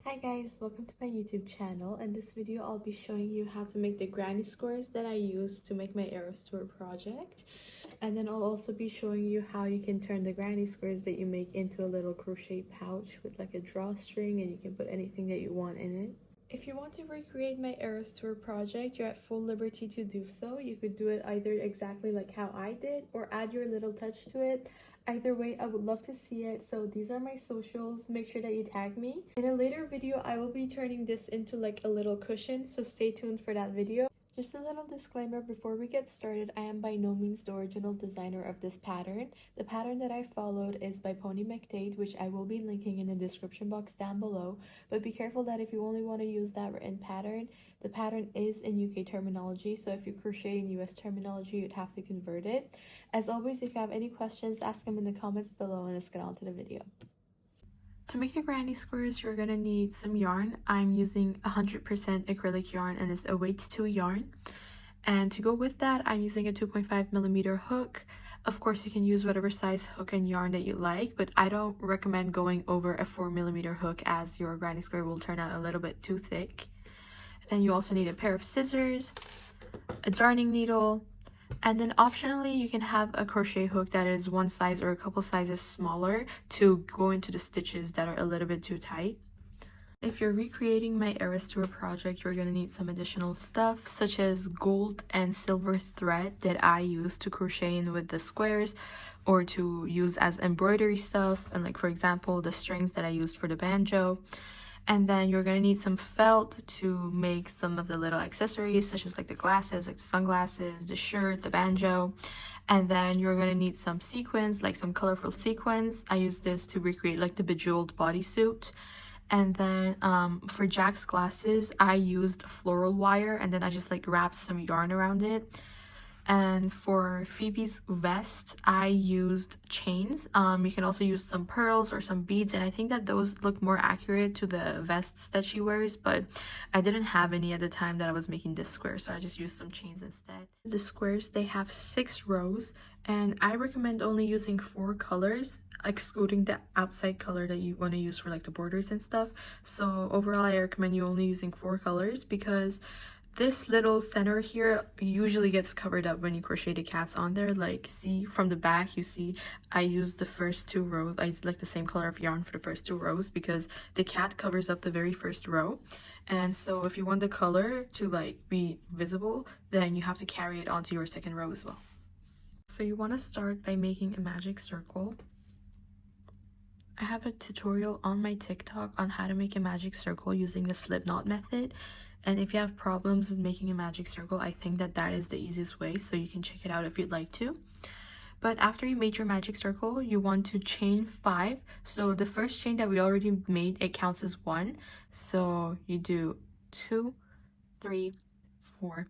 Hi guys, welcome to my YouTube channel. In this video, I'll be showing you how to make the granny squares that I use to make my Eras Tour project. And then I'll also be showing you how you can turn the granny squares that you make into a little crochet pouch with like a drawstring, and you can put anything that you want in it. If you want to recreate my Eras Tour project, you're at full liberty to do so. You could do it either exactly like how I did or add your little touch to it. Either way, I would love to see it. So these are my socials. Make sure that you tag me. In a later video, I will be turning this into like a little cushion, so stay tuned for that video. Just a little disclaimer before we get started, I am by no means the original designer of this pattern. The pattern that I followed is by Pony McDade, which I will be linking in the description box down below. But be careful that if you only want to use that written pattern, the pattern is in UK terminology, so if you crochet in US terminology, you'd have to convert it. As always, if you have any questions, ask them in the comments below, and let's get on to the video. To make the granny squares, you're gonna need some yarn. I'm using 100% acrylic yarn, and it's a weight 2 yarn. And to go with that, I'm using a 2.5mm hook. Of course, you can use whatever size hook and yarn that you like, but I don't recommend going over a 4mm hook, as your granny square will turn out a little bit too thick. Then you also need a pair of scissors, a darning needle, and then optionally you can have a crochet hook that is one size or a couple sizes smaller to go into the stitches that are a little bit too tight. If you're recreating my Eras Tour project, you're going to need some additional stuff such as gold and silver thread that I use to crochet in with the squares or to use as embroidery stuff, and like for example the strings that I used for the banjo. And then you're gonna need some felt to make some of the little accessories, such as like the glasses, like the sunglasses, the shirt, the banjo. And then you're gonna need some sequins, like some colorful sequins. I use this to recreate like the bejeweled bodysuit. And then for Jack's glasses, I used floral wire, and then I just like wrapped some yarn around it. And for Phoebe's vest, I used chains. You can also use some pearls or some beads, and I think that those look more accurate to the vests that she wears, but I didn't have any at the time that I was making this square, so I just used some chains instead. The squares, they have 6 rows, and I recommend only using 4 colors, excluding the outside color that you want to use for like the borders and stuff. So overall, I recommend you only using 4 colors, because this little center here usually gets covered up when you crochet the cats on there. Like, see from the back, you see I used the first 2 rows. I used like the same color of yarn for the first 2 rows because the cat covers up the very first row. And so if you want the color to like be visible, then you have to carry it onto your second row as well. So you want to start by making a magic circle. I have a tutorial on my TikTok on how to make a magic circle using the slip knot method. And if you have problems with making a magic circle, I think that that is the easiest way, so you can check it out if you'd like to. But after you made your magic circle, you want to chain 5. So the first chain that we already made, it counts as 1. So you do 2, 3, 4,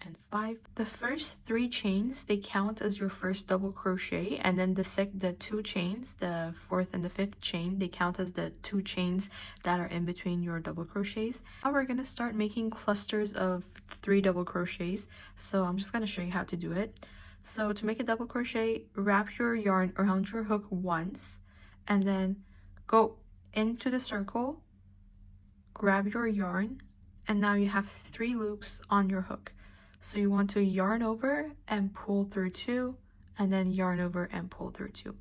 and 5. The first 3 chains, they count as your first double crochet, and then the 2 chains, the 4th and the 5th chain, they count as the 2 chains that are in between your double crochets. Now we're gonna start making clusters of 3 double crochets, so I'm just gonna show you how to do it. So to make a double crochet, wrap your yarn around your hook once, and then go into the circle, grab your yarn, and now you have 3 loops on your hook. So you want to yarn over and pull through 2, and then yarn over and pull through 2.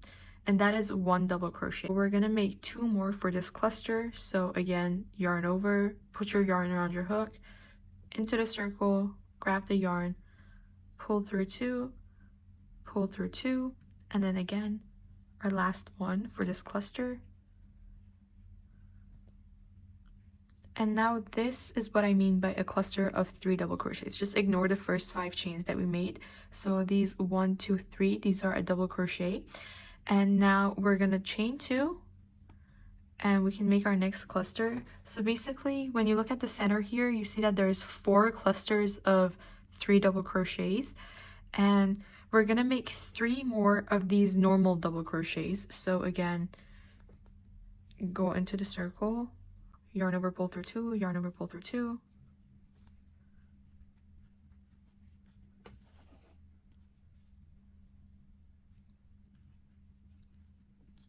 And that is 1 double crochet. We're gonna make 2 more for this cluster. So again, yarn over, put your yarn around your hook, into the circle, grab the yarn, pull through 2, pull through 2, and then again, our last one for this cluster. And now this is what I mean by a cluster of 3 double crochets. Just ignore the first 5 chains that we made. So these 1, 2, 3, these are a double crochet. And now we're gonna chain 2, and we can make our next cluster. So basically, when you look at the center here, you see that there's 4 clusters of 3 double crochets, and we're gonna make 3 more of these normal double crochets. So again, go into the circle, yarn over, pull through 2, yarn over, pull through 2.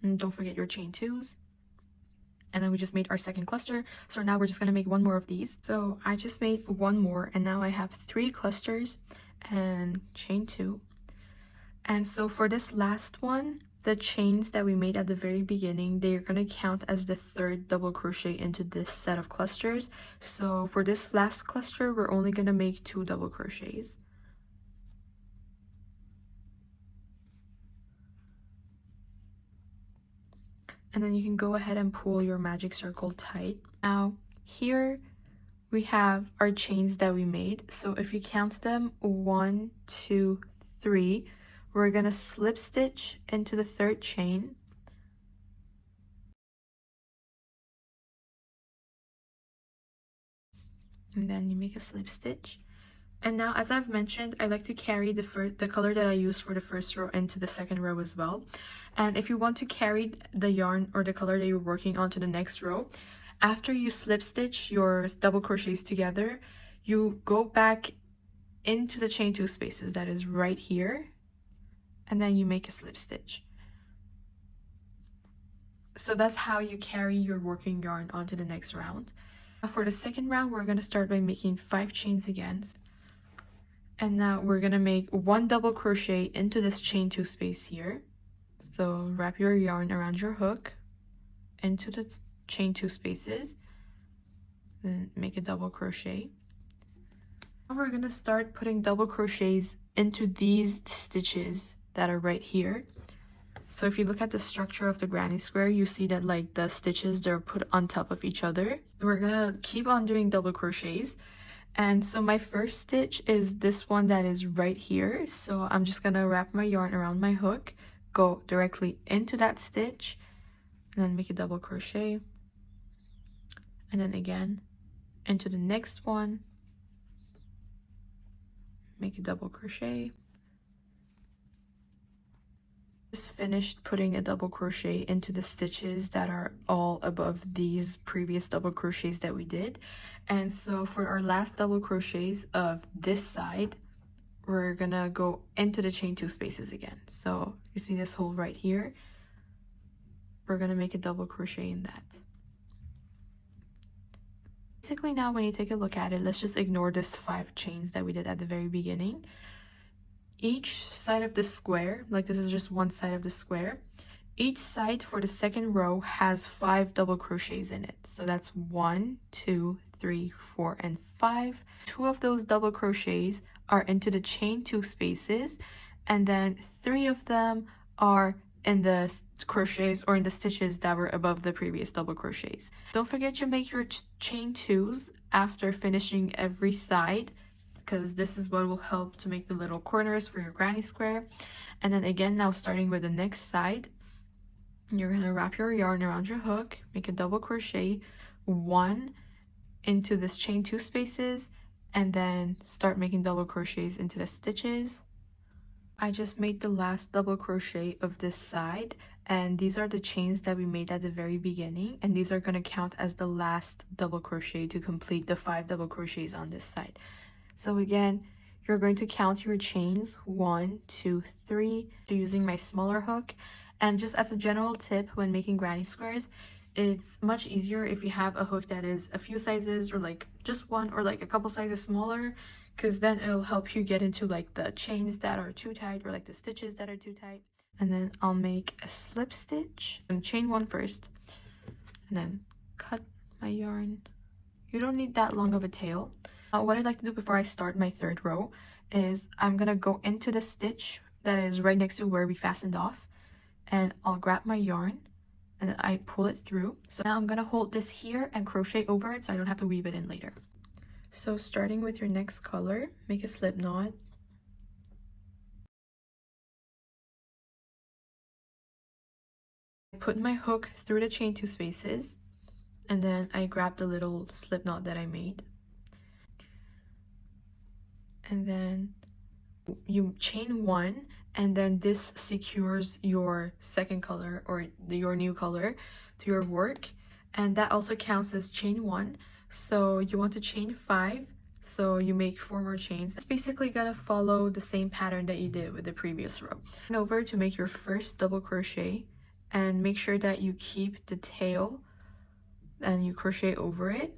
And don't forget your chain 2s. and then we just made our second cluster. So now we're just going to make one more of these. So I just made one more, and now I have 3 clusters and chain 2. And so for this last one, the chains that we made at the very beginning, they're going to count as the 3rd double crochet into this set of clusters. So for this last cluster, we're only going to make 2 double crochets. And then you can go ahead and pull your magic circle tight. Now here we have our chains that we made. So if you count them, 1, 2, 3, we're gonna slip stitch into the 3rd chain. And then you make a slip stitch. And now, as I've mentioned, I like to carry the color that I use for the first row into the second row as well. And if you want to carry the yarn or the color that you're working on to the next row, after you slip stitch your double crochets together, you go back into the chain 2 spaces that is right here, and then you make a slip stitch. So that's how you carry your working yarn onto the next round. For the second round, we're going to start by making 5 chains again. And now we're going to make 1 double crochet into this chain 2 space here. So wrap your yarn around your hook into the chain 2 spaces, then make a double crochet. Now we're going to start putting double crochets into these stitches that are right here. So if you look at the structure of the granny square, you see that like the stitches, they're put on top of each other. We're gonna keep on doing double crochets. And so my first stitch is this one that is right here. So I'm just gonna wrap my yarn around my hook, go directly into that stitch, and then make a double crochet. And then again, into the next one, make a double crochet. Just finished putting a double crochet into the stitches that are all above these previous double crochets that we did. And so for our last double crochets of this side, we're gonna go into the chain 2 spaces again. So you see this hole right here, we're gonna make a double crochet in that. Basically now when you take a look at it, let's just ignore this 5 chains that we did at the very beginning. Each side of the square, like this is just one side of the square, each side for the second row has 5 double crochets in it. So that's 1, 2, 3, 4, and 5. 2 of those double crochets are into the chain 2 spaces, and then 3 of them are in the crochets or in the stitches that were above the previous double crochets. Don't forget to make your chain 2s after finishing every side, because this is what will help to make the little corners for your granny square. And then again, now starting with the next side, you're gonna wrap your yarn around your hook, make a double crochet, 1 into this chain 2 spaces, and then start making double crochets into the stitches. I just made the last double crochet of this side, and these are the chains that we made at the very beginning, and these are going to count as the last double crochet to complete the 5 double crochets on this side. So again, you're going to count your chains 1, 2, 3 using my smaller hook. And just as a general tip when making granny squares, it's much easier if you have a hook that is a few sizes or like just one or like a couple sizes smaller, because then it'll help you get into like the chains that are too tight or like the stitches that are too tight. And then I'll make a slip stitch and chain 1 first, and then cut my yarn. You don't need that long of a tail. What I'd like to do before I start my 3rd row is I'm gonna go into the stitch that is right next to where we fastened off, and I'll grab my yarn and then I pull it through. So now I'm gonna hold this here and crochet over it so I don't have to weave it in later. So starting with your next color, make a slip knot. I put my hook through the chain 2 spaces, and then I grab the little slip knot that I made. And then you chain 1, and then this secures your second color or your new color to your work, and that also counts as chain 1. So you want to chain 5, so you make 4 more chains. It's basically gonna follow the same pattern that you did with the previous row. Turn over to make your first double crochet, and make sure that you keep the tail and you crochet over it.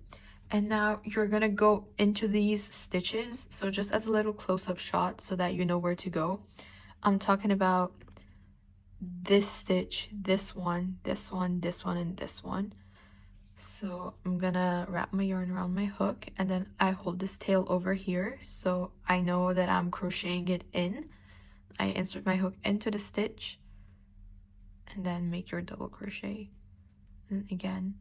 And now you're gonna go into these stitches, so just as a little close-up shot so that you know where to go. I'm talking about this stitch, this one, this one, this one, and this one. So I'm gonna wrap my yarn around my hook, and then I hold this tail over here so I know that I'm crocheting it in. I insert my hook into the stitch and then make your double crochet. And again,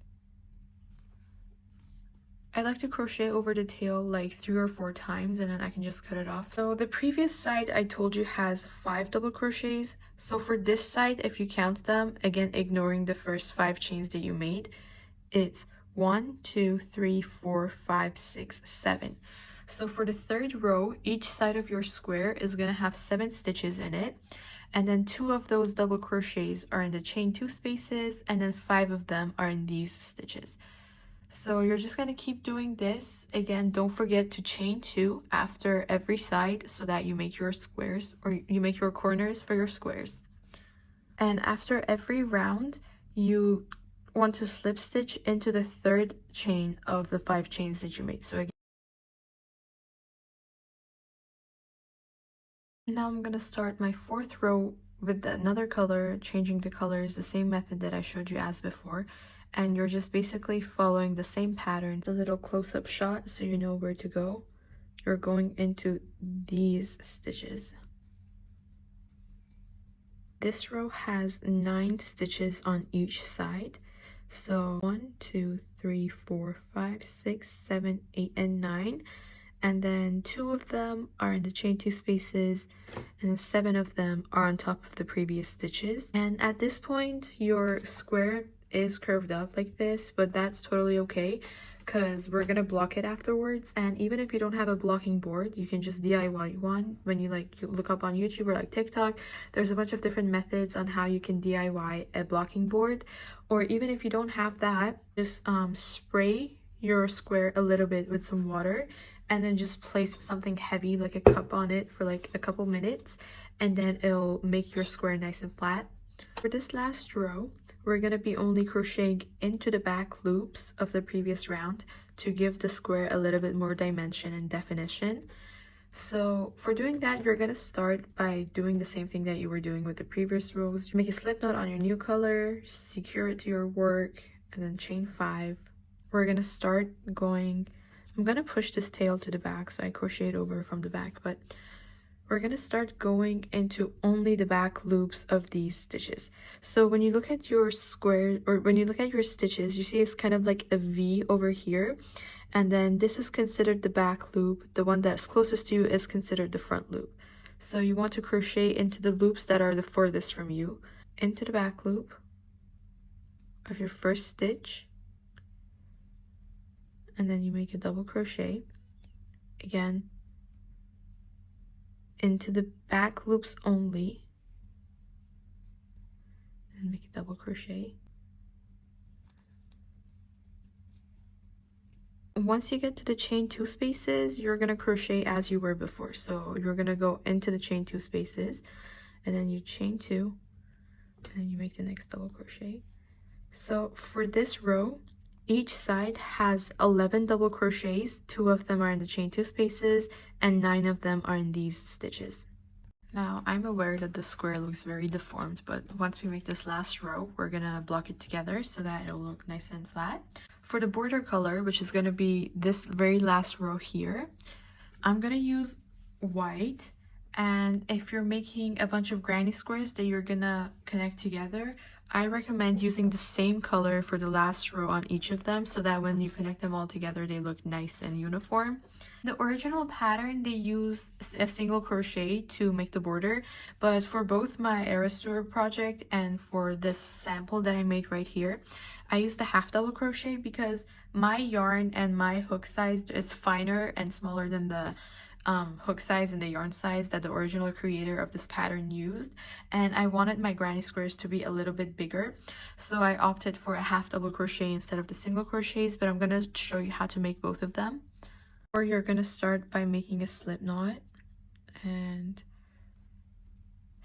I like to crochet over the tail like 3 or 4 times, and then I can just cut it off. So the previous side I told you has 5 double crochets. So for this side, if you count them, again ignoring the first 5 chains that you made, it's 1, 2, 3, 4, 5, 6, 7. So for the third row, each side of your square is going to have 7 stitches in it, and then 2 of those double crochets are in the chain 2 spaces, and then 5 of them are in these stitches. So you're just going to keep doing this. Again, don't forget to chain 2 after every side so that you make your squares, or you make your corners for your squares. And after every round, you want to slip stitch into the third chain of the 5 chains that you made. So again, now I'm going to start my 4th row with another color, changing the colors, the same method that I showed you as before. And you're just basically following the same pattern. It's a little close-up shot so you know where to go. You're going into these stitches. This row has 9 stitches on each side. So 1, 2, 3, 4, 5, 6, 7, 8, and 9. And then 2 of them are in the chain 2 spaces, and 7 of them are on top of the previous stitches. And at this point, your square is curved up like this, but that's totally okay because we're gonna block it afterwards. And even if you don't have a blocking board, you can just DIY one. When you look up on YouTube or like TikTok, there's a bunch of different methods on how you can DIY a blocking board. Or even if you don't have that, just spray your square a little bit with some water, and then just place something heavy like a cup on it for like a couple minutes, and then it'll make your square nice and flat. For this last row, we're going to be only crocheting into the back loops of the previous round to give the square a little bit more dimension and definition. So for doing that, you're going to start by doing the same thing that you were doing with the previous rows. Make a slip knot on your new color, secure it to your work, and then chain 5. We're going to start going, I'm going to push this tail to the back so I crochet it over from the back, but we're going to start going into only the back loops of these stitches. So when you look at your square, or when you look at your stitches, you see it's kind of like a V over here, and then this is considered the back loop. The one that's closest to you is considered the front loop. So you want to crochet into the loops that are the furthest from you, into the back loop of your first stitch, and then you make a double crochet. Again, into the back loops only, and make a double crochet. Once you get to the chain 2 spaces, you're going to crochet as you were before. So you're going to go into the chain 2 spaces, and then you chain 2, and then you make the next double crochet. So for this row, each side has 11 double crochets. 2 of them are in the chain 2 spaces, and 9 of them are in these stitches. Now, I'm aware that the square looks very deformed, but once we make this last row, we're gonna block it together so that it'll look nice and flat. For the border color, which is gonna be this very last row here, I'm gonna use white. And if you're making a bunch of granny squares that you're gonna connect together, I recommend using the same color for the last row on each of them so that when you connect them all together, they look nice and uniform. The original pattern, they use a single crochet to make the border, but for both my Eras Tour project and for this sample that I made right here, I used a half double crochet because my yarn and my hook size is finer and smaller than the hook size and the yarn size that the original creator of this pattern used, and I wanted my granny squares to be a little bit bigger, so I opted for a half double crochet instead of the single crochets. But I'm gonna show you how to make both of them. Or you're gonna start by making a slip knot and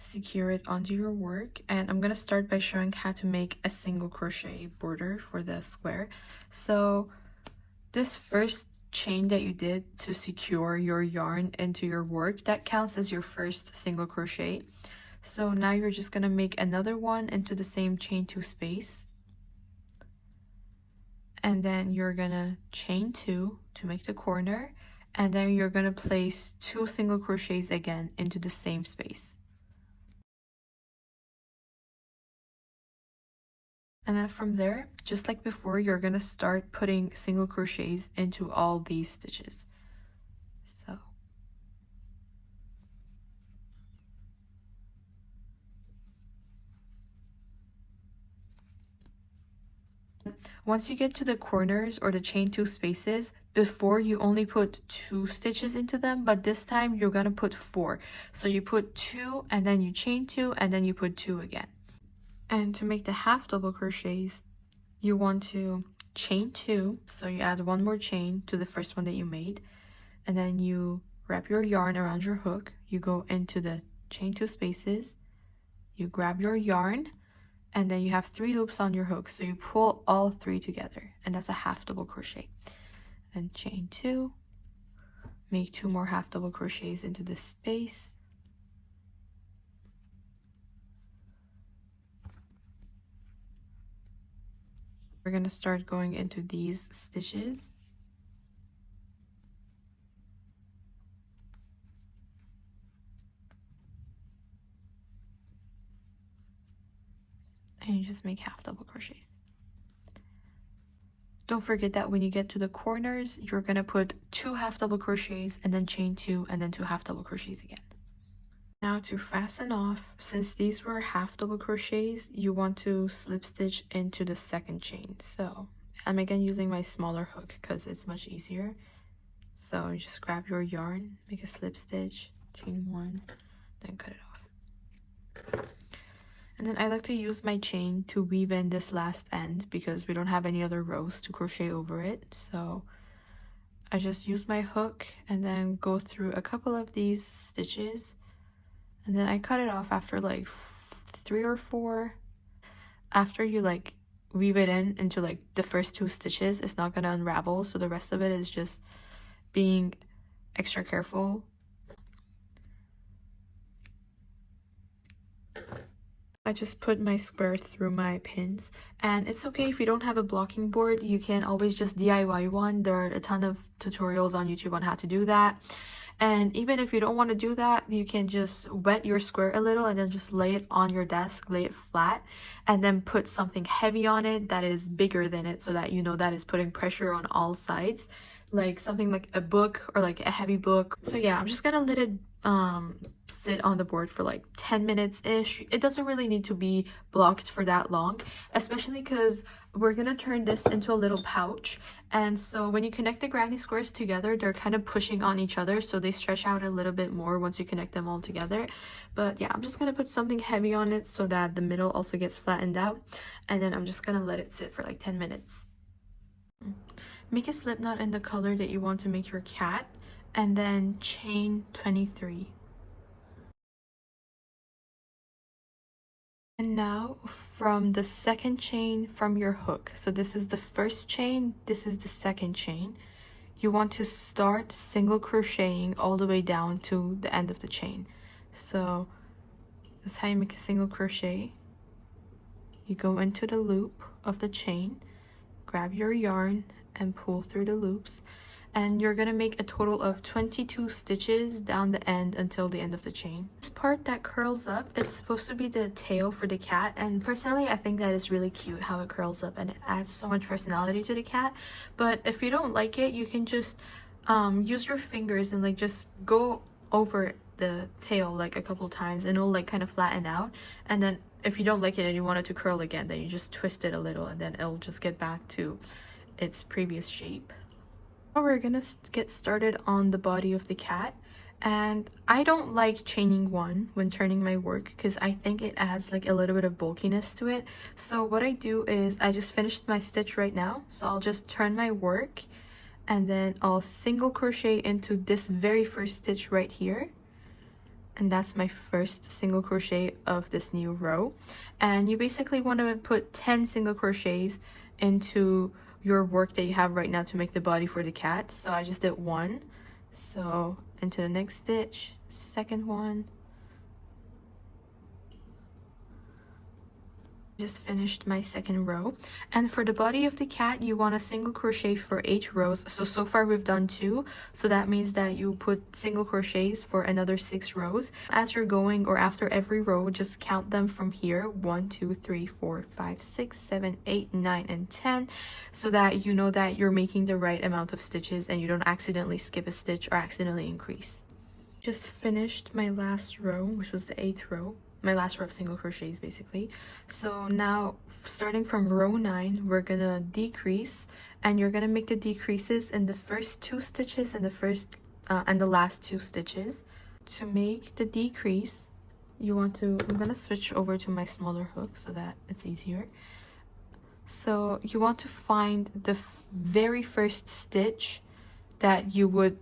secure it onto your work. And I'm gonna start by showing how to make a single crochet border for the square. So this first chain that you did to secure your yarn into your work, that counts as your first single crochet. So now you're just gonna make another one into the same chain 2 space, and then you're gonna chain 2 to make the corner, and then you're gonna place 2 single crochets again into the same space. And then from there, just like before, you're gonna start putting single crochets into all these stitches. So once you get to the corners or the chain 2 spaces, before you only put 2 stitches into them, but this time you're gonna put 4. So you put 2 and then you chain 2 and then you put 2 again. And to make the half double crochets, you want to chain 2, so you add 1 more chain to the first one that you made, and then you wrap your yarn around your hook. You go into the chain 2 spaces, you grab your yarn, and then you have 3 loops on your hook, so you pull all 3 together, and that's a half double crochet. Then chain 2, make 2 more half double crochets into this space. We're going to start going into these stitches. And you just make half double crochets. Don't forget that when you get to the corners, you're going to put 2 half double crochets and then chain 2 and then 2 half double crochets again. Now to fasten off, since these were half double crochets, you want to slip stitch into the second chain. So I'm again using my smaller hook because it's much easier. So you just grab your yarn, make a slip stitch, chain 1, then cut it off. And then I like to use my chain to weave in this last end because we don't have any other rows to crochet over it. So I just use my hook and then go through a couple of these stitches. And then I cut it off after like 3 or 4. After you like weave it into like the first 2 stitches, it's not gonna unravel. So the rest of it is just being extra careful. I just put my square through my pins, and it's okay if you don't have a blocking board. You can always just DIY one. There are a ton of tutorials on YouTube on how to do that. And even if you don't want to do that, you can just wet your square a little and then just lay it on your desk, lay it flat, and then put something heavy on it that is bigger than it so that you know that is putting pressure on all sides, like something like a book or like a heavy book. So yeah, I'm just gonna let it sit on the board for like 10 minutes ish. It doesn't really need to be blocked for that long, especially because we're gonna turn this into a little pouch, and so when you connect the granny squares together, they're kind of pushing on each other, so they stretch out a little bit more once you connect them all together. But yeah, I'm just gonna put something heavy on it so that the middle also gets flattened out, and then I'm just gonna let it sit for like 10 minutes. Make a slip knot in the color that you want to make your cat, and then chain 23. And now from the second chain from your hook, so this is the first chain, this is the second chain, you want to start single crocheting all the way down to the end of the chain. So this is how you make a single crochet. You go into the loop of the chain, grab your yarn and pull through the loops, and you're gonna make a total of 22 stitches down the end until the end of the chain. This part that curls up, it's supposed to be the tail for the cat, and personally I think that is really cute how it curls up and it adds so much personality to the cat. But if you don't like it, you can just use your fingers and like just go over the tail like a couple times and it'll like kind of flatten out. And then if you don't like it and you want it to curl again, then you just twist it a little and then it'll just get back to its previous shape. Now we're gonna get started on the body of the cat, and I don't like chaining 1 when turning my work because I think it adds like a little bit of bulkiness to it. So what I do is I just finished my stitch right now, so I'll just turn my work and then I'll single crochet into this very first stitch right here, and that's my first single crochet of this new row. And you basically want to put 10 single crochets into your work that you have right now to make the body for the cat. So I just did one, so into the next stitch, second one. Just finished my second row, and for the body of the cat you want a single crochet for 8 rows. So far we've done 2, so that means that you put single crochets for another 6 rows. As you're going, or after every row, just count them from here: 1 2 3 4 5 6 7 8 9 and 10, so that you know that you're making the right amount of stitches and you don't accidentally skip a stitch or accidentally increase. Just finished my last row, which was the 8th row, my last row of single crochets basically. So now starting from row 9, we're gonna decrease, and you're gonna make the decreases in the first 2 stitches and the last 2 stitches. To make the decrease, you want to, I'm gonna switch over to my smaller hook so that it's easier. So you want to find the very first stitch that you would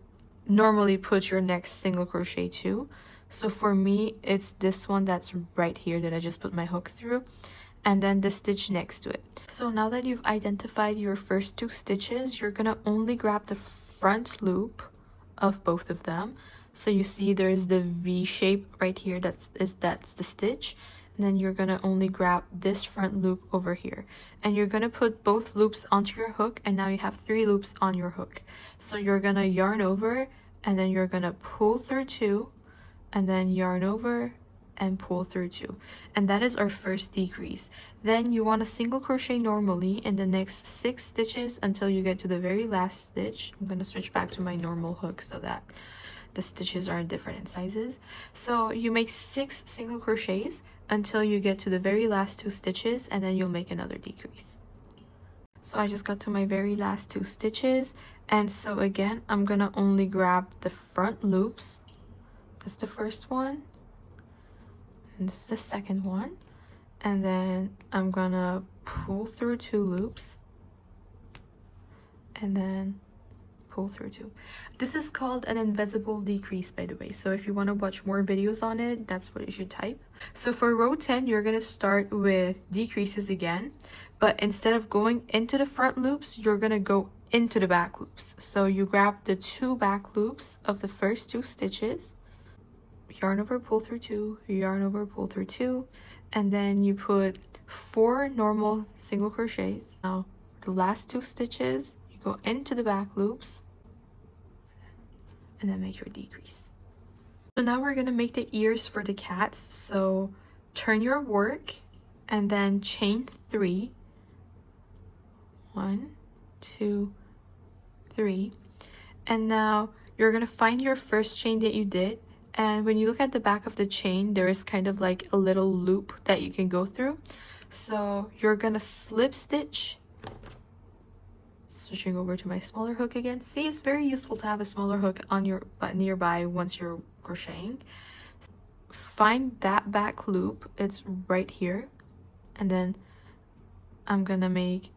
normally put your next single crochet to. So for me, it's this one that's right here that I just put my hook through, and then the stitch next to it. So now that you've identified your first 2 stitches, you're gonna only grab the front loop of both of them. So you see there's the V shape right here, that's the stitch, and then you're gonna only grab this front loop over here, and you're gonna put both loops onto your hook, and now you have 3 loops on your hook. So you're gonna yarn over, and then you're gonna pull through 2, and then yarn over and pull through 2, and that is our first decrease. Then you want to single crochet normally in the next 6 stitches until you get to the very last stitch. I'm going to switch back to my normal hook so that the stitches are different in sizes. So you make 6 single crochets until you get to the very last 2 stitches, and then you'll make another decrease. So I just got to my very last 2 stitches, and so again I'm gonna only grab the front loops. That's the first one, and this is the second one, and then I'm gonna pull through 2 loops, and then pull through 2. This is called an invisible decrease, by the way, so if you want to watch more videos on it, that's what you should type. So for row 10, you're gonna start with decreases again, but instead of going into the front loops, you're gonna go into the back loops. So you grab the 2 back loops of the first 2 stitches, yarn over, pull through 2, yarn over, pull through 2, and then you put 4 normal single crochets. Now the last 2 stitches, you go into the back loops and then make your decrease. So now we're gonna make the ears for the cats. So turn your work and then chain 3. 1 2 3, and now you're gonna find your first chain that you did, and when you look at the back of the chain, there is kind of like a little loop that you can go through. So you're gonna slip stitch, switching over to my smaller hook again. See, it's very useful to have a smaller hook on your nearby once you're crocheting. Find that back loop, it's right here, and then I'm gonna make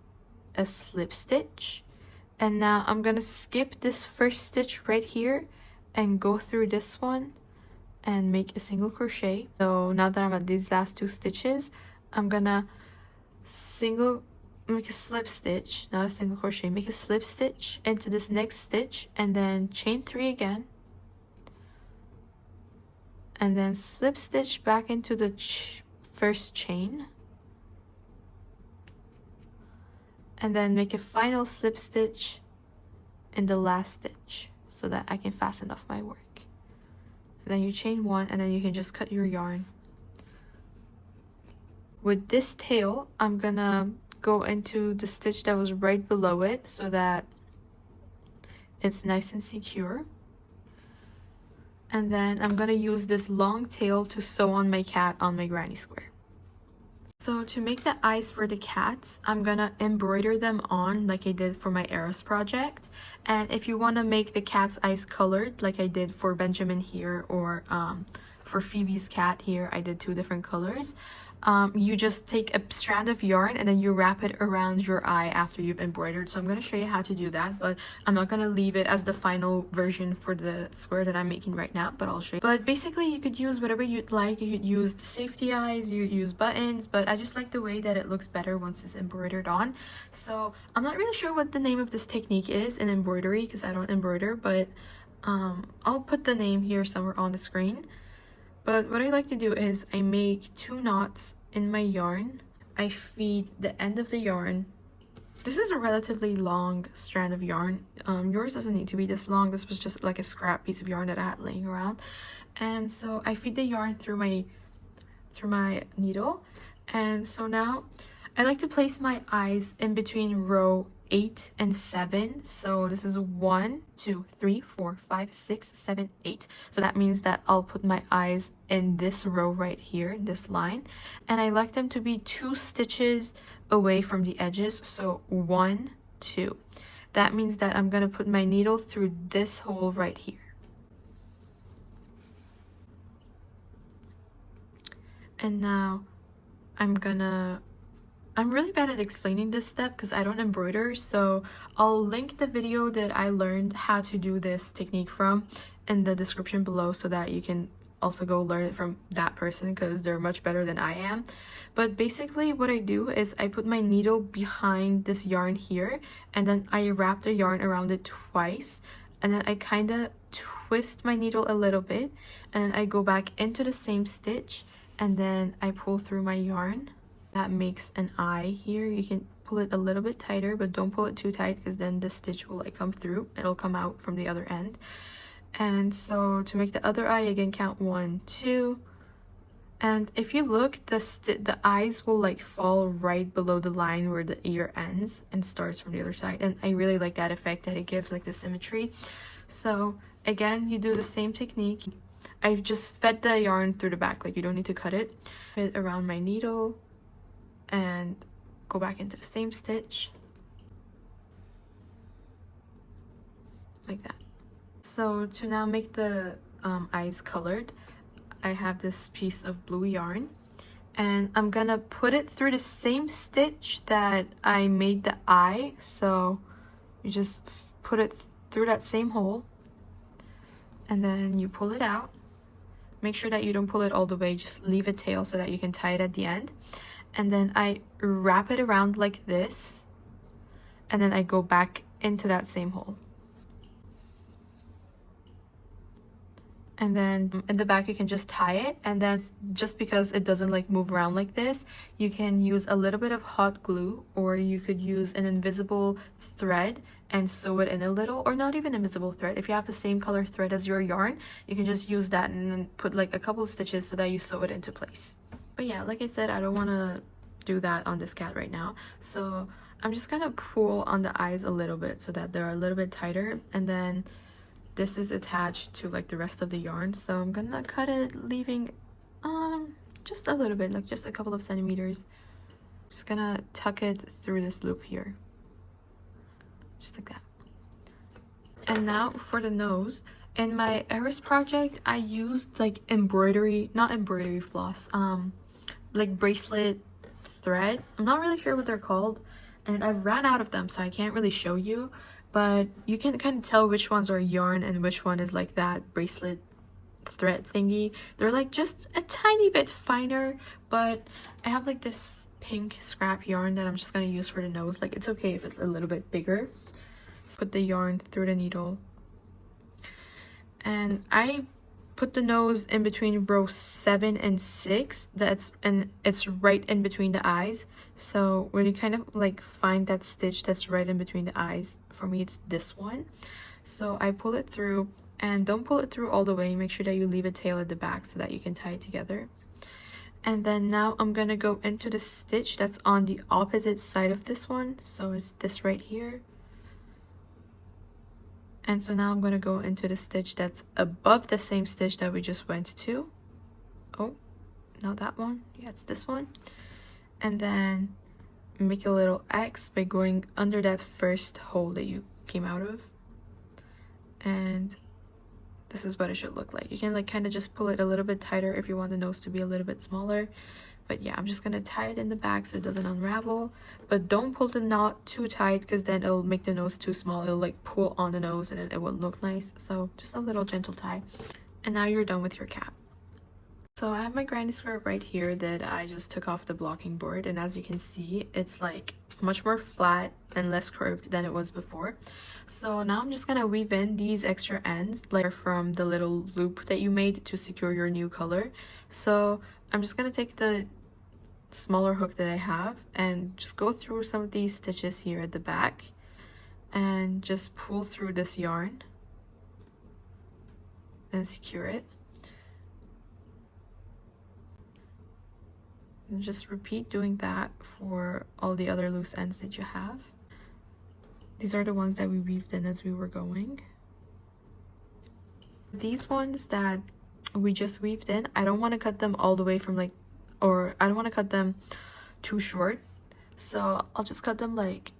a slip stitch, and now I'm gonna skip this first stitch right here and go through this one and make a single crochet. So now that I'm at these last 2 stitches, I'm gonna make a slip stitch, not a single crochet, make a slip stitch into this next stitch, and then chain 3 again, and then slip stitch back into the first chain, and then make a final slip stitch in the last stitch so that I can fasten off my work. And then you chain 1, and then you can just cut your yarn. With this tail, I'm gonna go into the stitch that was right below it so that it's nice and secure. And then I'm gonna use this long tail to sew on my cat on my granny square. So to make the eyes for the cats, I'm gonna embroider them on like I did for my Eros project. And if you want to make the cat's eyes colored like I did for Benjamin here, or for Phoebe's cat here, I did 2 different colors. you just take a strand of yarn and then you wrap it around your eye after you've embroidered. So I'm going to show you how to do that, but I'm not going to leave it as the final version for the square that I'm making right now, but I'll show you. But basically you could use whatever you'd like. You could use the safety eyes, you use buttons, but I just like the way that it looks better once it's embroidered on. So I'm not really sure what the name of this technique is in embroidery because I don't embroider, but I'll put the name here somewhere on the screen. But what I like to do is I make 2 knots in my yarn. I feed the end of the yarn. This is a relatively long strand of yarn. Yours doesn't need to be this long. This was just like a scrap piece of yarn that I had laying around. And so I feed the yarn through my needle. And so now I like to place my eyes in between row 8 and 7. So this is 1, 2, 3, 4, 5, 6, 7, 8. So that means that I'll put my eyes in this row right here, in this line, and I like them to be 2 stitches away from the edges. So 1, 2. That means that I'm gonna put my needle through this hole right here. And now I'm really bad at explaining this step because I don't embroider, so I'll link the video that I learned how to do this technique from in the description below so that you can also go learn it from that person because they're much better than I am. But basically what I do is I put my needle behind this yarn here and then I wrap the yarn around it twice, and then I kind of twist my needle a little bit and then I go back into the same stitch and then I pull through my yarn. That makes an eye here. You can pull it a little bit tighter, but don't pull it too tight because then the stitch will like come through. It'll come out from the other end. And so to make the other eye, again, count 1, 2. And if you look, the eyes will like fall right below the line where the ear ends and starts from the other side. And I really like that effect that it gives, like the symmetry. So again, you do the same technique. I've just fed the yarn through the back, like you don't need to cut it. Fit around my needle and go back into the same stitch like that. So to now make the eyes colored, I have this piece of blue yarn and I'm gonna put it through the same stitch that I made the eye. So you just put it through that same hole and then you pull it out. Make sure that you don't pull it all the way, just leave a tail so that you can tie it at the end. And then I wrap it around like this and then I go back into that same hole. And then in the back you can just tie it, and then just because it doesn't like move around like this, you can use a little bit of hot glue, or you could use an invisible thread and sew it in a little, or not even invisible thread. If you have the same color thread as your yarn, you can just use that and then put like a couple of stitches so that you sew it into place. But yeah, like I said, I don't want to do that on this cat right now, so I'm just gonna pull on the eyes a little bit so that they're a little bit tighter, and then this is attached to like the rest of the yarn, so I'm gonna cut it, leaving just a little bit, like just a couple of centimeters. Just gonna tuck it through this loop here, just like that. And now for the nose. In my Eris project, I used like not embroidery floss, like bracelet thread. I'm not really sure what they're called, and I've ran out of them, so I can't really show you, but you can kind of tell which ones are yarn and which one is like that bracelet thread thingy. They're like just a tiny bit finer, but I have like this pink scrap yarn that I'm just gonna use for the nose. Like it's okay if it's a little bit bigger. Put the yarn through the needle, and I put the nose in between row 7 and 6. It's right in between the eyes. So when you kind of like find that stitch that's right in between the eyes, for me it's this one. So I pull it through, and don't pull it through all the way. Make sure that you leave a tail at the back so that you can tie it together. And then now I'm gonna go into the stitch that's on the opposite side of this one. So it's this right here. And so now I'm going to go into the stitch that's above the same stitch that we just went to. Oh, not that one. Yeah, it's this one. And then make a little X by going under that first hole that you came out of. And this is what it should look like. You can like kind of just pull it a little bit tighter if you want the nose to be a little bit smaller. But yeah, I'm just gonna tie it in the back so it doesn't unravel, but don't pull the knot too tight because then it'll make the nose too small. It'll like pull on the nose and it won't look nice. So just a little gentle tie. And now you're done with your cap. So I have my granny square right here that I just took off the blocking board, and as you can see, it's like much more flat and less curved than it was before. So now I'm just gonna weave in these extra ends like from the little loop that you made to secure your new color. So I'm just gonna take the smaller hook that I have and just go through some of these stitches here at the back and just pull through this yarn and secure it. And just repeat doing that for all the other loose ends that you have. These are the ones that we weaved in as we were going. These ones that we just weaved in, I don't want to cut them all the way from like, or I don't want to cut them too short. So I'll just cut them like,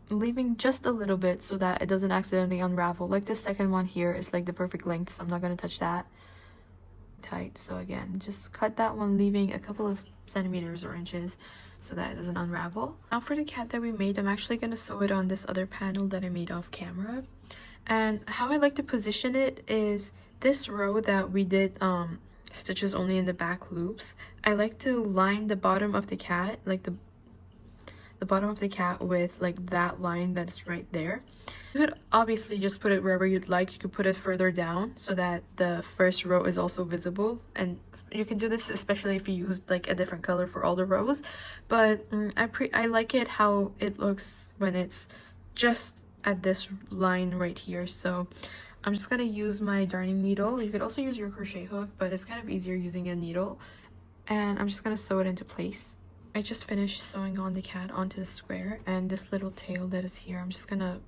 leaving just a little bit so that it doesn't accidentally unravel. Like this second one here is like the perfect length, so I'm not going to touch that. Tight. So again, just cut that one, leaving a couple of centimeters or inches so that it doesn't unravel. Now for the cat that we made, I'm actually going to sew it on this other panel that I made off camera. And how I like to position it is this row that we did stitches only in the back loops. I like to line the bottom of the cat, like the bottom of the cat with like that line that's right there. You could obviously just put it wherever you'd like. You could put it further down so that the first row is also visible, and you can do this especially if you use like a different color for all the rows. But I like it how it looks when it's just at this line right here. So I'm just gonna use my darning needle. You could also use your crochet hook, but it's kind of easier using a needle, and I'm just gonna sew it into place. I just finished sewing on the cat onto the square, and this little tail that is here, I'm just gonna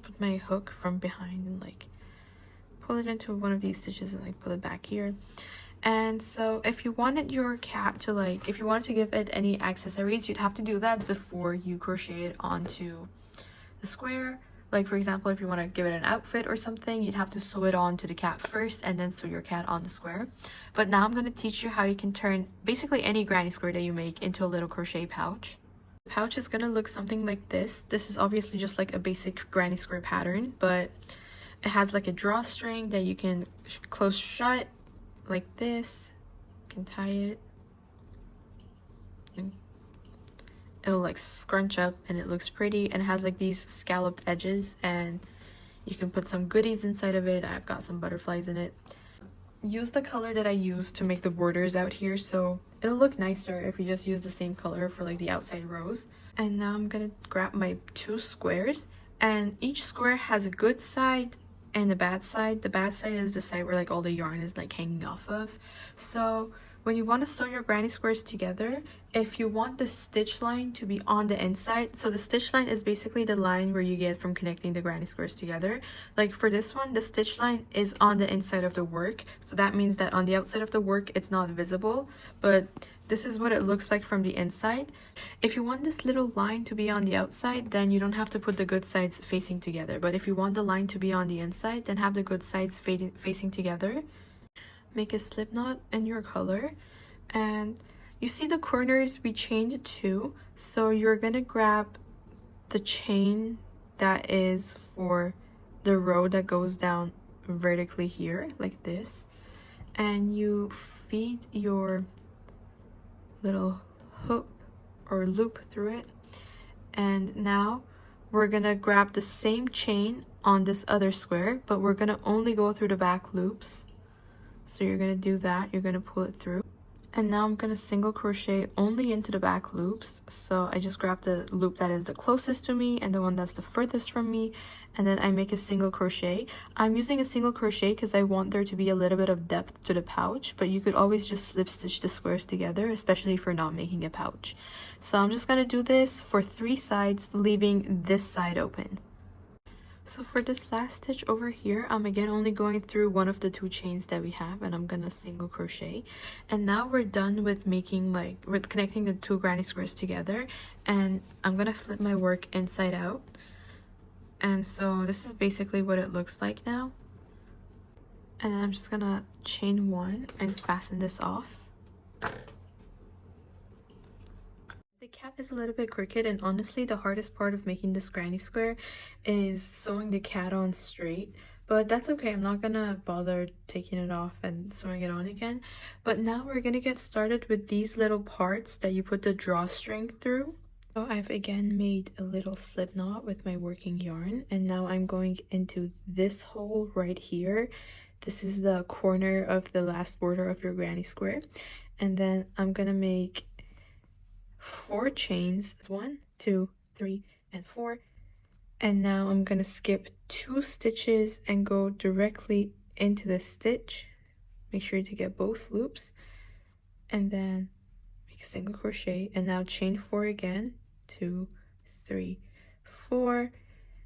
put my hook from behind and like pull it into one of these stitches and like pull it back here. And so if you wanted your cat to like, if you wanted to give it any accessories, you'd have to do that before you crochet it onto the square. Like for example, if you want to give it an outfit or something, you'd have to sew it on to the cat first and then sew your cat on the square. But now I'm going to teach you how you can turn basically any granny square that you make into a little crochet pouch. The pouch is going to look something like this. This is obviously just like a basic granny square pattern, but it has like a drawstring that you can close shut like this. You can tie it. And it'll like scrunch up and it looks pretty, and it has like these scalloped edges, and you can put some goodies inside of it. I've got some butterflies in it. Use the color that I used to make the borders out here, so it'll look nicer if you just use the same color for like the outside rows. And now I'm gonna grab my 2 squares, and each square has a good side and a bad side. The bad side is the side where like all the yarn is like hanging off of. So when you want to sew your granny squares together, if you want the stitch line to be on the inside, so the stitch line is basically the line where you get from connecting the granny squares together. Like for this one, the stitch line is on the inside of the work, so that means that on the outside of the work it's not visible, but this is what it looks like from the inside. If you want this little line to be on the outside, then you don't have to put the good sides facing together, but if you want the line to be on the inside, then have the good sides facing together. Make a slip knot in your color, and you see the corners we chained 2, so you're gonna grab the chain that is for the row that goes down vertically here like this, and you feed your little hook or loop through it. And now we're gonna grab the same chain on this other square, but we're gonna only go through the back loops. So you're going to do that, you're going to pull it through. And now I'm going to single crochet only into the back loops. So I just grab the loop that is the closest to me and the one that's the furthest from me, and then I make a single crochet. I'm using a single crochet because I want there to be a little bit of depth to the pouch, but you could always just slip stitch the squares together, especially if you're not making a pouch. So I'm just going to do this for 3 sides, leaving this side open. So for this last stitch over here, I'm again only going through one of the 2 chains that we have, and I'm gonna single crochet. And now we're done with making with connecting the 2 granny squares together, and I'm gonna flip my work inside out. And so this is basically what it looks like now. And then I'm just gonna chain 1 and fasten this off. The cap is a little bit crooked, and honestly the hardest part of making this granny square is sewing the cat on straight, but that's okay. I'm not gonna bother taking it off and sewing it on again. But now we're gonna get started with these little parts that you put the drawstring through. So I've again made a little slip knot with my working yarn, and now I'm going into this hole right here. This is the corner of the last border of your granny square, and then I'm gonna make 4 chains. 1, 2, 3, and 4. And now I'm gonna skip 2 stitches and go directly into the stitch. Make sure to get both loops, and then make a single crochet, and now chain 4 again. 2, 3, 4,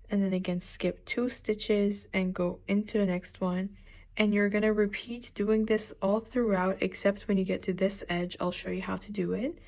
and then again skip 2 stitches and go into the next one. And you're gonna repeat doing this all throughout, except when you get to this edge. I'll show you how to do it.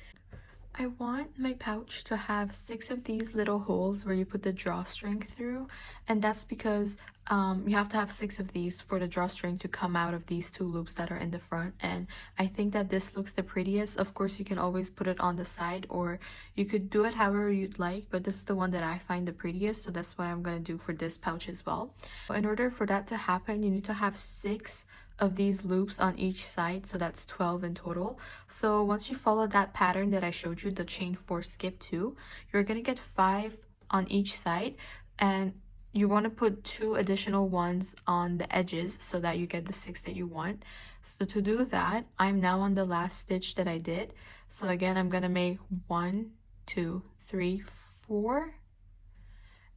I want my pouch to have 6 of these little holes where you put the drawstring through, and that's because you have to have 6 of these for the drawstring to come out of these 2 loops that are in the front. And I think that this looks the prettiest. Of course, you can always put it on the side, or you could do it however you'd like, but this is the one that I find the prettiest, so that's what I'm going to do for this pouch as well. In order for that to happen, you need to have 6 of these loops on each side, so that's 12 in total. So once you follow that pattern that I showed you, the chain 4 skip 2, you're gonna get 5 on each side, and you want to put 2 additional ones on the edges so that you get the 6 that you want. So to do that, I'm now on the last stitch that I did. So again, I'm gonna make 1, 2, 3, 4,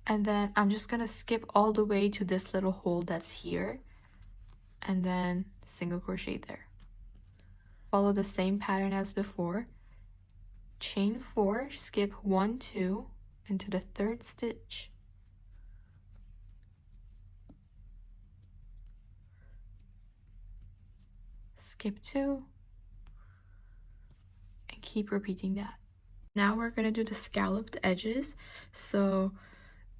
and then I'm just gonna skip all the way to this little hole that's here, and then single crochet there. Follow the same pattern as before. Chain 4, skip 1, 2 into the 3rd stitch, skip 2, and keep repeating that. Now we're going to do the scalloped edges. So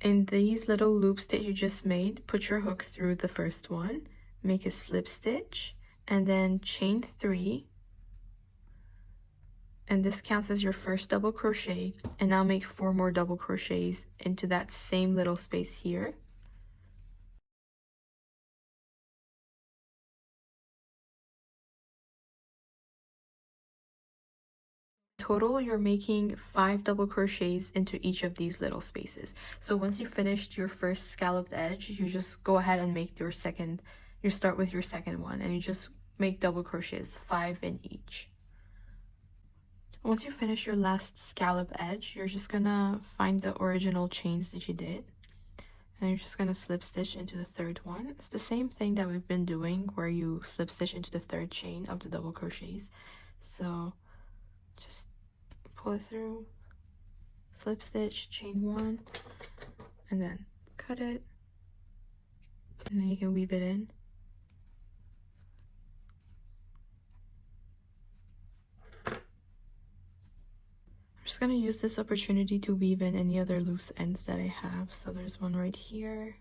in these little loops that you just made, put your hook through the first one, make a slip stitch, and then chain 3, and this counts as your first double crochet. And now make 4 more double crochets into that same little space here. Total, you're making 5 double crochets into each of these little spaces. So once you finished your first scalloped edge, you just go ahead and make your second, you start with your second one, and you just make double crochets, 5 in each. Once you finish your last scallop edge, you're just gonna find the original chains that you did, and you're just gonna slip stitch into the 3rd one. It's the same thing that we've been doing, where you slip stitch into the 3rd chain of the double crochets. So just pull it through, slip stitch, chain 1, and then cut it, and then you can weave it in. I'm just going to use this opportunity to weave in any other loose ends that I have. So there's one right here.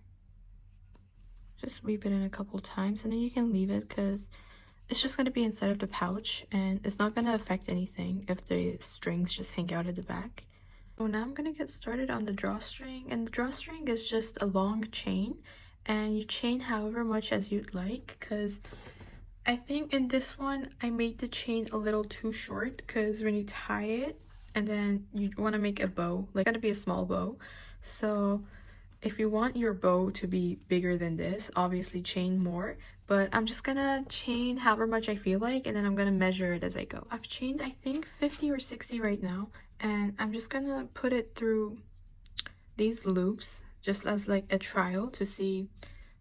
Just weave it in a couple times, and then you can leave it because it's just going to be inside of the pouch, and it's not going to affect anything if the strings just hang out at the back. So now I'm going to get started on the drawstring, and the drawstring is just a long chain, and you chain however much as you'd like, because I think in this one I made the chain a little too short, because when you tie it and then you want to make a bow, like it's going to be a small bow. So if you want your bow to be bigger than this, obviously chain more, but I'm just gonna chain however much I feel like, and then I'm gonna measure it as I go. I've chained I think 50 or 60 right now, and I'm just gonna put it through these loops just as like a trial to see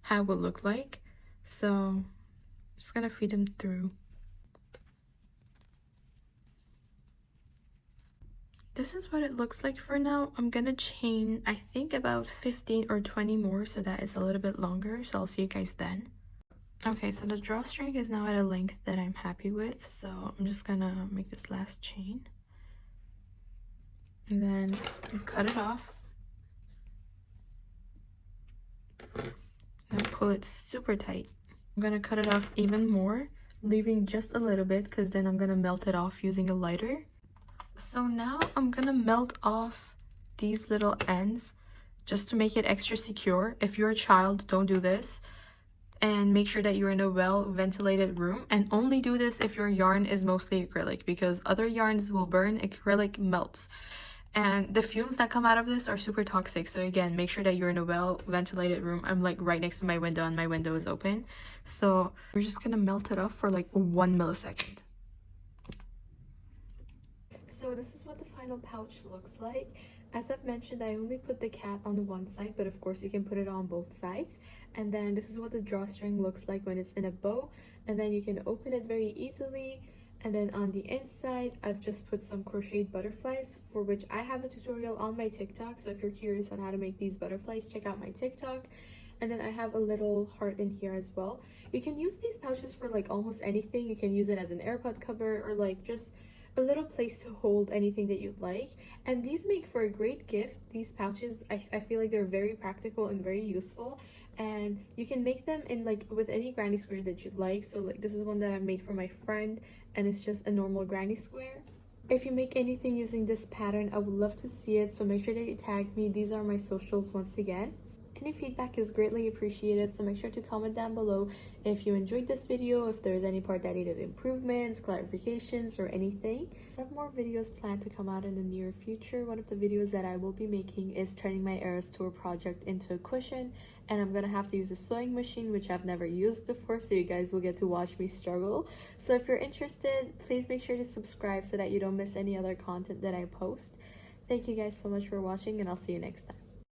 how it will look like. So I'm just gonna feed them through. This is what it looks like for now. I'm gonna chain I think about 15 or 20 more, so that is a little bit longer, so I'll see you guys then. Okay, so the drawstring is now at a length that I'm happy with, so I'm just gonna make this last chain and then cut it off, then pull it super tight. I'm gonna cut it off even more, leaving just a little bit because then I'm gonna melt it off using a lighter. So now I'm gonna melt off these little ends just to make it extra secure. If you're a child, don't do this. And make sure that you're in a well-ventilated room, and only do this if your yarn is mostly acrylic, because other yarns will burn, acrylic melts. And the fumes that come out of this are super toxic. So again, make sure that you're in a well-ventilated room. I'm like right next to my window and my window is open. So we're just gonna melt it off for like 1 millisecond. So this is what the final pouch looks like. As I've mentioned, I only put the cat on the one side, but of course you can put it on both sides. And then this is what the drawstring looks like when it's in a bow. And then you can open it very easily. And then on the inside, I've just put some crocheted butterflies, for which I have a tutorial on my TikTok. So if you're curious on how to make these butterflies, check out my TikTok. And then I have a little heart in here as well. You can use these pouches for like almost anything. You can use it as an AirPod cover, or like just a little place to hold anything that you'd like. And these make for a great gift. These pouches, I feel like they're very practical and very useful, and you can make them in like with any granny square that you'd like. So like this is one that I made for my friend, and it's just a normal granny square. If you make anything using this pattern, I would love to see it, so make sure that you tag me. These are my socials once again. Any feedback is greatly appreciated, so make sure to comment down below if you enjoyed this video, if there's any part that needed improvements, clarifications, or anything. I have more videos planned to come out in the near future. One of the videos that I will be making is turning my Eras Tour project into a cushion, and I'm gonna have to use a sewing machine, which I've never used before, so you guys will get to watch me struggle. So if you're interested, please make sure to subscribe so that you don't miss any other content that I post. Thank you guys so much for watching, and I'll see you next time.